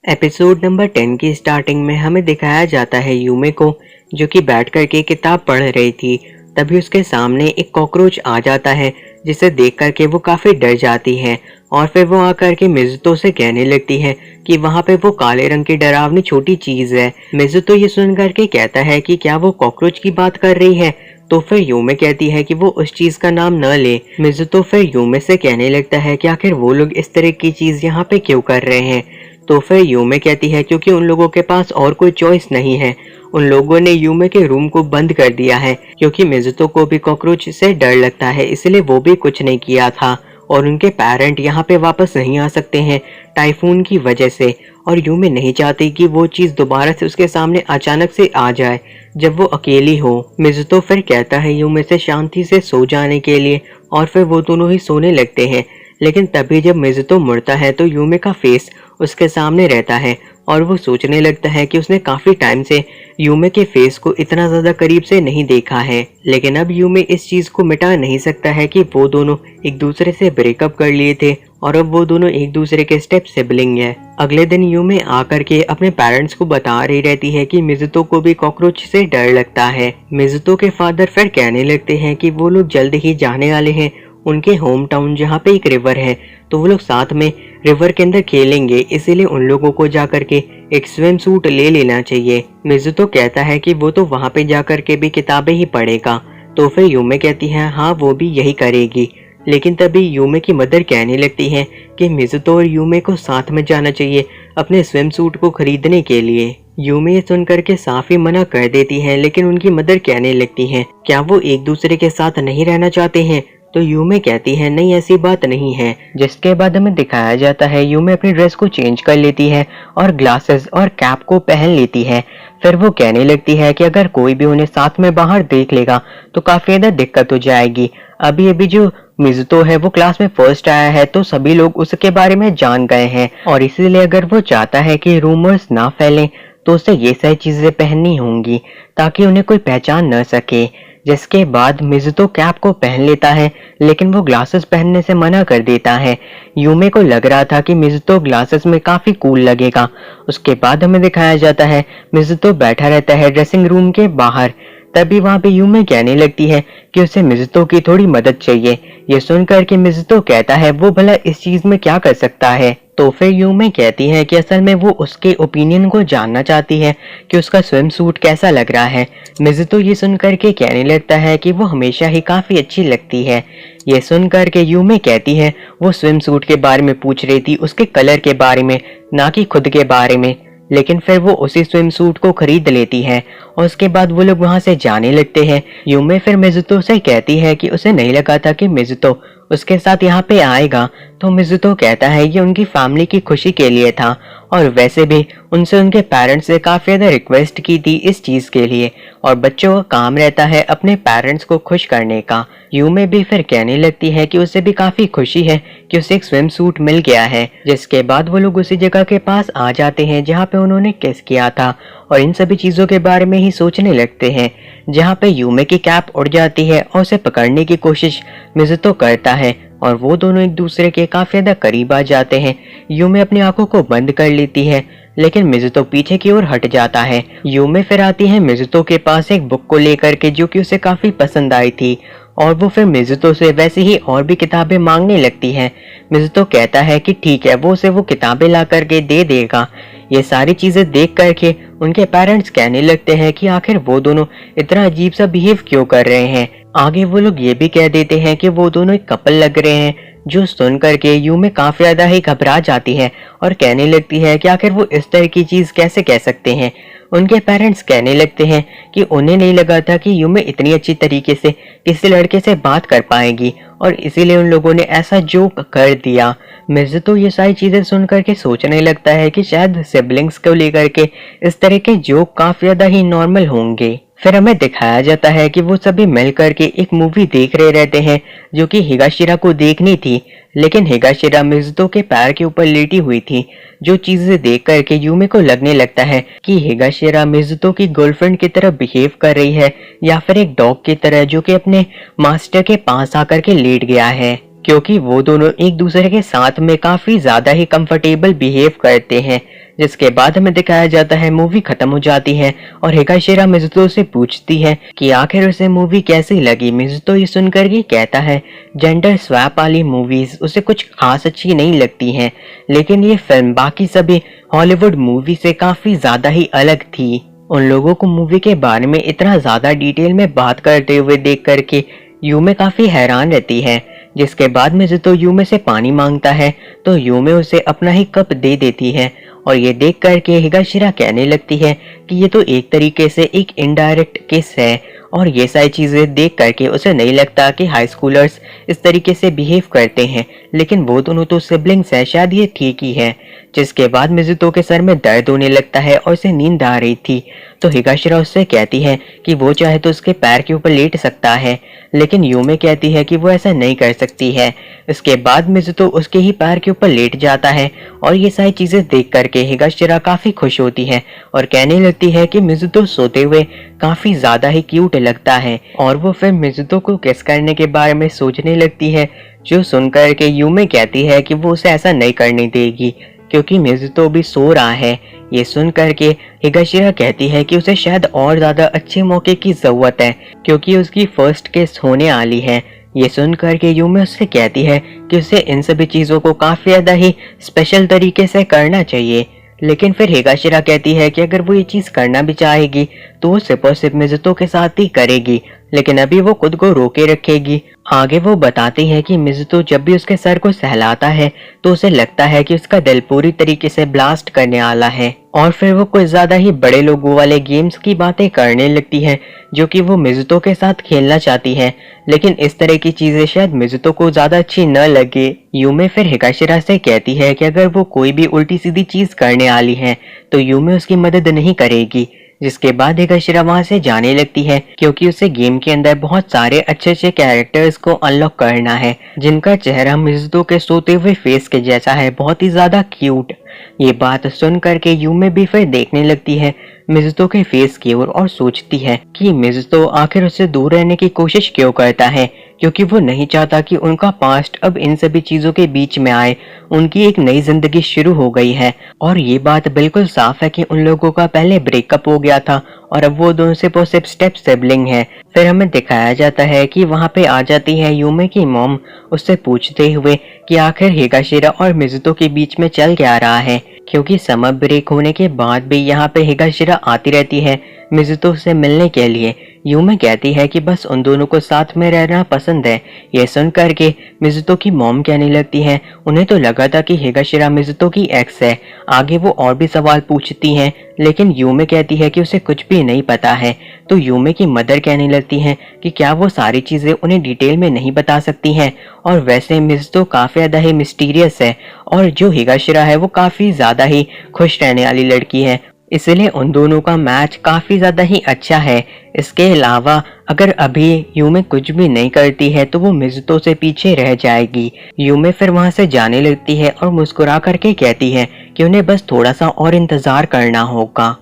Episode number 10 की starting में हमें दिखाया जाता है यूमे को, जो कि बैठ करके किताब पढ़ रही थी। तभी उसके सामने एक कॉकरोच आ जाता है, जिसे देख करके वो काफ़ी डर जाती है और फिर वो आकर के मिज़ुतो से कहने लगती है कि वहाँ पे वो काले रंग की डरावनी छोटी चीज़ है। मिज़ुतो ये सुन करके कहता है कि क्या वो कॉकरोच की बात कर रही है। तो फिर यूमे कहती है कि वो उस चीज का नाम न ले। मिज़ुतो फिर यूमे से कहने लगता है कि आखिर वो लोग इस तरह की चीज यहाँ पे क्यों कर रहे हैं। तो फिर यूमे कहती है क्योंकि उन लोगों के पास और कोई चॉइस नहीं है। उन लोगों ने यूमे के रूम को बंद कर दिया है क्योंकि मिज़ुतो को भी कॉकरोच से डर लगता है, इसलिए वो भी कुछ नहीं किया था और उनके पेरेंट यहाँ पे वापस नहीं आ सकते हैं टाइफून की वजह से। और यूमे नहीं चाहती कि वो चीज़ दोबारा से उसके सामने अचानक से आ जाए जब वो अकेली हो। मिज़ुतो फिर कहता है यूमे से शांति से सो जाने के लिए और फिर वो दोनों ही सोने लगते हैं। लेकिन तभी जब मिज़ुतो मुड़ता है तो यूमे का फेस उसके सामने रहता है और वो सोचने लगता है कि उसने काफी टाइम से यूमे के फेस को इतना ज्यादा करीब से नहीं देखा है। लेकिन अब यूमे इस चीज को मिटा नहीं सकता है कि वो दोनों एक दूसरे से ब्रेकअप कर लिए थे और अब वो दोनों एक दूसरे के स्टेप सिबलिंग है। अगले दिन यूमे आकर के अपने पेरेंट्स को बता रही रहती है कि मिज़ुतो को भी कॉकरोच से डर लगता है। मिज़ुतो के फादर फिर कहने लगते हैं कि वो लोग जल्द ही जाने वाले हैं उनके होम टाउन, जहाँ पे एक रिवर है, तो वो लोग साथ में रिवर के अंदर खेलेंगे, इसीलिए उन लोगों को जाकर के एक स्विम सूट ले लेना चाहिए। मिज़ुतो कहता है कि वो तो वहाँ पे जाकर के भी किताबें ही पढ़ेगा। तो फिर यूमे कहती है हाँ वो भी यही करेगी। लेकिन तभी यूमे की मदर कहने लगती है कि मिज़ुतो और यूमे को साथ में जाना चाहिए अपने स्विम सूट को खरीदने के लिए। यूमे ये सुनकर के साफ ही मना कर देती है, लेकिन उनकी मदर कहने लगती है क्या वो एक दूसरे के साथ नहीं रहना चाहते हैं। तो यूमे कहती है नहीं ऐसी बात नहीं है। जिसके बाद हमें दिखाया जाता है यूमे अपनी ड्रेस को चेंज कर लेती है और ग्लासेस और कैप को पहन लेती है। फिर वो कहने लगती है कि अगर कोई भी उन्हें साथ में बाहर देख लेगा तो काफी ज्यादा दिक्कत हो जाएगी। अभी अभी जो मिज़ुतो है वो क्लास में फर्स्ट आया है तो सभी लोग उसके बारे में जान गए हैं और इसीलिए अगर वो चाहता है कि रूमर्स ना फैलें तो उसे ये सारी चीजें पहननी होंगी ताकि उन्हें कोई पहचान न सके। जिसके बाद मिज़ुतो कैप को पहन लेता है, लेकिन वो ग्लासेस पहनने से मना कर देता है। यूमे को लग रहा था कि मिज़ुतो ग्लासेस में काफी कूल लगेगा। उसके बाद हमें दिखाया जाता है मिज़ुतो बैठा रहता है ड्रेसिंग रूम के बाहर। तभी वहां पे यूमे कहने लगती है कि उसे मिज़ुतो की थोड़ी मदद चाहिए। ये सुनकर के मिज़ुतो कहता है वो भला इस चीज में क्या कर सकता है। तो फिर यूमे कहती है कि असल में वो उसके ओपिनियन को जानना चाहती है कि उसका स्विम सूट कैसा लग रहा है। मिज़ुतो ये सुनकर के कहने लगता है कि वो हमेशा ही काफी अच्छी लगती है। ये सुनकर के यूमे कहती है वो स्विम सूट के बारे में पूछ रही थी, उसके कलर के बारे में, ना कि खुद के बारे में। लेकिन फिर वो उसी स्विम सूट को खरीद लेती है और उसके बाद वो लोग वहां से जाने लगते हैं। यूमे फिर मिज़ुतो से कहती है कि उसे नहीं लगा था कि मिज़ुतो उसके साथ यहाँ पे आएगा। तो मिज़ुतो कहता है ये उनकी फैमिली की खुशी के लिए था और वैसे भी उनसे उनके पेरेंट्स से काफी ज्यादा रिक्वेस्ट की थी इस चीज के लिए और बच्चों का काम रहता है अपने पेरेंट्स को खुश करने का। यूमे भी फिर कहने लगती है कि उसे भी काफी खुशी है कि उसे एक स्विम सूट मिल गया है। जिसके बाद वो लोग उसी जगह के पास आ जाते हैं जहाँ पे उन्होंने किस किया था और इन सभी चीजों के बारे में ही सोचने लगते हैं। जहाँ पे यूमे की कैप उड़ जाती है और उसे पकड़ने की कोशिश मिज़ुतो करता है और वो दोनों एक दूसरे के काफी ज्यादा करीब आ जाते हैं। यूमे अपनी आंखों को बंद कर लेती है, लेकिन मिज़ुतो पीछे की ओर हट जाता है। यूमे फिर आती है मिज़ुतो के पास एक बुक को लेकर के जो कि उसे काफी पसंद आई थी और वो फिर मिज़ुतो से वैसे ही और भी किताबें मांगने लगती है। मिज़ुतो कहता है कि ठीक है वो उसे वो किताबें ला करके दे देगा। ये सारी चीजें देख करके उनके पेरेंट्स कहने लगते हैं कि आखिर वो दोनों इतना अजीब सा बिहेव क्यों कर रहे हैं। आगे वो लोग ये भी कह देते हैं कि वो दोनों एक कपल लग रहे हैं, जो सुन करके यूमे काफी ज्यादा ही घबरा जाती है और कहने लगती है कि आखिर वो इस तरह की चीज कैसे कह सकते हैं। उनके पेरेंट्स कहने लगते हैं कि उन्हें नहीं लगा था कि यूमे इतनी अच्छी तरीके से किसी लड़के से बात कर पाएगी और इसीलिए उन लोगों ने ऐसा जोक कर दिया। मिज़ुतो ये सारी चीजें सुनकर के सोचने लगता है कि शायद सिबलिंग्स को लेकर के इस तरह के जोक काफी ज्यादा ही नॉर्मल होंगे। फिर हमें दिखाया जाता है कि वो सभी मिल करके एक मूवी देख रहे रहते हैं जो कि हिगाशिरा को देखनी थी, लेकिन हिगाशिरा मिज़ुतो के पैर के ऊपर लेटी हुई थी। जो चीजें देख करके यूमे को लगने लगता है कि हिगाशिरा मिज़ुतो की गर्लफ्रेंड की तरह बिहेव कर रही है या फिर एक डॉग की तरह जो कि अपने मास्टर के पास आकर के लेट गया है, क्योंकि वो दोनों एक दूसरे के साथ में काफी ज्यादा ही कंफर्टेबल बिहेव करते हैं। जिसके बाद हमें दिखाया जाता है मूवी खत्म हो जाती है और हिगाशिरा मिज़ुतो से पूछती है कि आखिर उसे मूवी कैसी लगी। मिज़ुतो ये सुनकर के कहता है जेंडर स्वैप वाली मूवीज उसे कुछ खास अच्छी नहीं लगती हैं, लेकिन ये फिल्म बाकी सभी हॉलीवुड मूवी से काफी ज्यादा ही अलग थी। उन लोगों को मूवी के बारे में इतना ज्यादा डिटेल में बात करते हुए देख करके यूमे काफी हैरान रहती है। जिसके बाद मिज़ुतो यूमे से पानी मांगता है तो यूमे उसे अपना ही कप दे देती है और ये देख करके हिगाशिरा कहने लगती है कि ये तो एक तरीके से एक इनडायरेक्ट किस है। और ये सारी चीजें देख करके उसे नहीं लगता कि हाई स्कूलर्स इस तरीके से बिहेव करते हैं, लेकिन वो दोनों तो सिबलिंग्स है, शायद ये ठीक ही है। जिसके बाद मिज़ुतो के सर में दर्द होने लगता है और उसे नींद आ रही थी, तो हिगाशिरा उससे कहती है कि वो चाहे तो उसके पैर के ऊपर लेट सकता है, लेकिन यूमे कहती है कि वो ऐसा नहीं कर सकती है। इसके बाद मिज़ुतो उसके ही पैर के ऊपर लेट जाता है और ये सारी चीजें देख करके हिगाशिरा काफी खुश होती है और कहने लगती है कि मिज़ुतो सोते हुए काफी ज्यादा ही क्यूट लगता है। और वो फिर मिज़ुतो को किस करने के बारे में सोचने लगती है, जो सुनकर के यूमे कहती है कि वो उसे ऐसा नहीं करने देगी क्योंकि मिज़ुतो भी सो रहा है। ये सुनकर के हिगाशिरा कहती है कि उसे शायद और ज्यादा अच्छे मौके की जरूरत है क्योंकि उसकी फर्स्ट किस होने वाली है। ये सुनकर के यूमे उससे कहती है कि उसे इन सभी चीजों को काफी ज्यादा ही स्पेशल तरीके से करना चाहिए, लेकिन फिर हिगाशिरा कहती है कि अगर वो ये चीज करना भी चाहेगी तो वो सिर्फ और सिर्फ मिज़ुतो के साथ ही करेगी, लेकिन अभी वो खुद को रोके रखेगी। आगे वो बताती है कि मिज़ुतो जब भी उसके सर को सहलाता है तो उसे लगता है कि उसका दिल पूरी तरीके से ब्लास्ट करने वाला है और फिर वो कुछ ज्यादा ही बड़े लोगों वाले गेम्स की बातें करने लगती है जो कि वो मिज़ुतो के साथ खेलना चाहती है, लेकिन इस तरह की चीजें शायद मिज़ुतो को ज्यादा अच्छी न लगे। यूमे फिर हिगाशिरा से कहती है कि अगर वो कोई भी उल्टी सीधी चीज करने वाली है तो यूमे उसकी मदद नहीं करेगी। जिसके बाद हिगाशिरा वहां से जाने लगती है क्योंकि उसे गेम के अंदर बहुत सारे अच्छे अच्छे कैरेक्टर्स को अनलॉक करना है जिनका चेहरा मिज़ुतो के सोते हुए फेस के जैसा है, बहुत ही ज्यादा क्यूट। ये बात सुन करके यूमे भी फिर देखने लगती है मिज़ुतो के फेस की ओर और सोचती है कि मिज़ुतो आखिर उससे दूर रहने की कोशिश क्यों करता है, क्योंकि वो नहीं चाहता कि उनका पास्ट अब इन सभी चीजों के बीच में आए। उनकी एक नई जिंदगी शुरू हो गई है और ये बात बिल्कुल साफ है कि उन लोगों का पहले ब्रेकअप हो गया था और अब वो दोनों सिर्फ और सिर्फ स्टेप सिबलिंग है। फिर हमें दिखाया जाता है कि वहां पे आ जाती है यूमे की मॉम उससे पूछते हुए कि आखिर हिगाशिरा और मिज़ुतो के बीच में चल क्या रहा है, क्योंकि समर ब्रेक होने के बाद भी यहाँ पे हिगाशिरा आती रहती है मिज़ुतो से मिलने के लिए। यूमे कहती है कि बस उन दोनों को साथ में रहना पसंद है। यह सुन करके मिज़ुतो की मॉम कहने लगती है उन्हें तो लगा था कि हिगाशिरा मिज़ुतो की एक्स है। आगे वो और भी सवाल पूछती हैं, लेकिन यूमे कहती है कि उसे कुछ भी नहीं पता है। तो यूमे की मदर कहने लगती हैं कि क्या वो सारी चीजें उन्हें डिटेल में नहीं बता सकती हैं, और वैसे मिज़ुतो काफी ज्यादा ही मिस्टीरियस है और जो हिगाशिरा है वो काफी ज्यादा ही खुश रहने वाली लड़की है, इसलिए उन दोनों का मैच काफी ज्यादा ही अच्छा है। इसके अलावा अगर अभी यूमे कुछ भी नहीं करती है तो वो मिज़ुतो से पीछे रह जाएगी। यूमे फिर वहां से जाने लगती है और मुस्कुरा करके कहती है कि उन्हें बस थोड़ा सा और इंतजार करना होगा।